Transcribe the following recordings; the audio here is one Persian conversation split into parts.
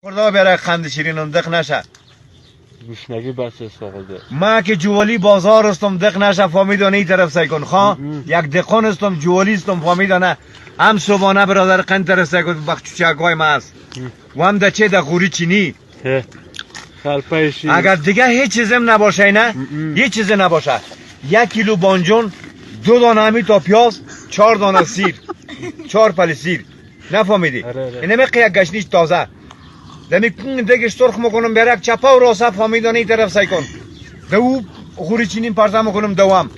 خدا برای خند شیرینم دق نشه. گوشنگی بس ساقده. ما که جوالی بازار استم دق نشه فامیدانه ای طرف سعی کن خواه یک دقان استم جوالی استم فامیدانه هم صبحانه برادر قند طرف سعی کن بخچوچکای ما است و هم ده چه ده غوری چینی خلپایشی. اگر دیگه هیچ چیزم نباشه نه هیچ چیز نباشه 1 کیلو بانجون 2 دانه همی تا پیاز 4 دانه سیر 4 پلی سیر نفهمیدی اینه میقی یک گشنیش تازه دمی دیگه سرخ میکنم برک چپا و راسه فامیدانه این طرف سعی کن دو غوری چینیم پرزه میکنم دوام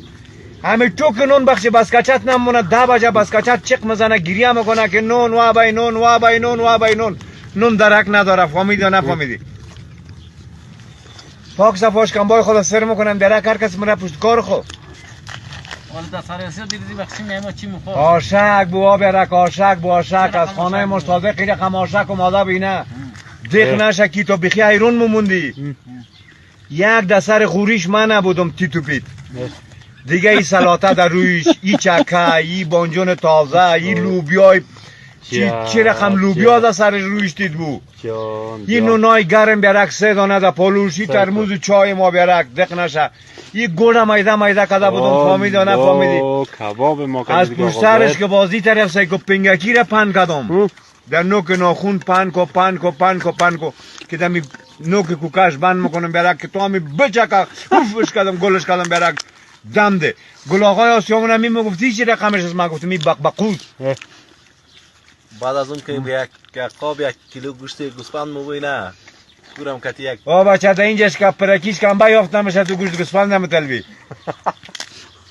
همه تو که نون بخشی بسکچت نمونه 10 بجه بسکچت چق مزنه گریه میکنه که نون و بای نون و بای نون و بای نون نون درک نداره فهمیدی یا نفهمیدی پاک صفاش کن بای خدا سر میکنم درک هر کس مره پشت کار خو حالا سراسر دیدی بخشی میام چی میخواد آشک بوا برک آشک بوا آشک از خانه مستاده قیل خم آشک و ماده بینه دیخ نشه کی تو بخی ایرون مموندی یک دسر خوریش من نبودم تی تو پیت دیگه ای سلاته در رویش ای چکه ای بانجون تازه ای لوبیای چی رقم لوبیا در سر رویش دید بو این نونای گرم برک 3 دانه در پالوش ای ترموز چای ما برک دق نشه ای گوڑه میده میده کده بودم فامیدی یا نفامیدی کباب ما از پشت سرش که بازی طرف سایکو پنگکی را پن کدم در نوک ناخون پن کو که دمی نوک کوکاش بند میکنم برک که تو همی بچکه خوفش کدم گلش کدم برک دم ده گل آقای آسیامون همی میگفتی چی رقمش از ما گفتم می بقبقود بعد از اون که یک قاب 1 کیلو گوشت گوسفند مبینه گورم کتی یک بچه ده اینجاش که پرکیش کم بیافت نمیشه تو گوشت گوسفند نمیتلوی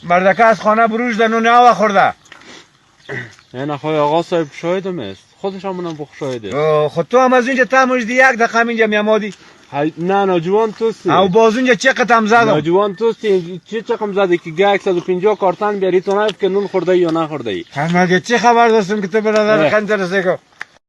مردکه از خانه بروش ده نونه آوا خورده نه خواهی آقا صاحب شاهدم است خودش همونم بخ شاهده خود تو هم از اینجا تموشدی 1 دقیقه اینجا میامادی نه جوان توستی او باز اونجا چه قطم زدم جوان توستی چه چقم زدی که 150 کارتن بیاری تو نایف که نون خورده یا نخورده ای مگه چه خبر داشتم که تو برادر قند رسه کو